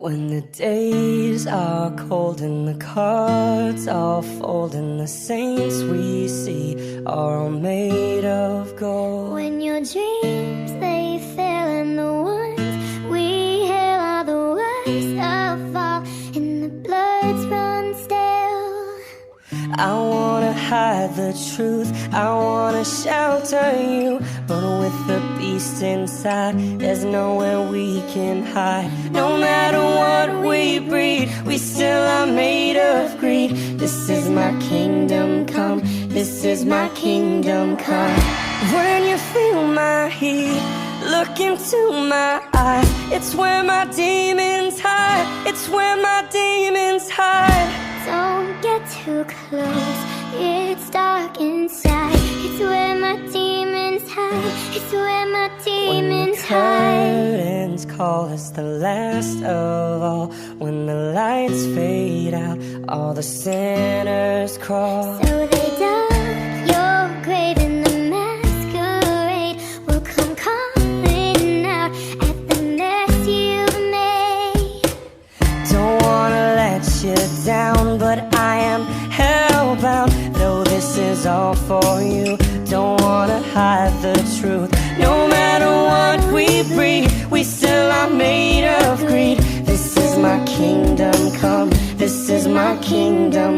When the days are cold and the cards all fold and the saints we see are all made of gold. When your dreams they fail and the ones we hail are the worst of all and the bloods run stale. I wanna hide the truth, I wanna shelter you, but with the beast inside, there's nowhere we can hide. No matter what we breed, we still are made of greed. This is my kingdom come, this is my kingdom come. When you feel my heat, look into my eyes. It's where my demons hide, it's where my demons hide. Don't get too close, it's dark inside. It's where my demons hide, it's where my demons hide. When the curtains call us the last of all, when the lights fade out, all the sinners crawl. So they dug your grave and the masquerade will come calling out at the mess you've made. Don't wanna let you down, but I am hellbound. Though this is all for you, don't wanna hide the truth. No matter what we breed, we still are made of greed. This is my kingdom come, this is my kingdom.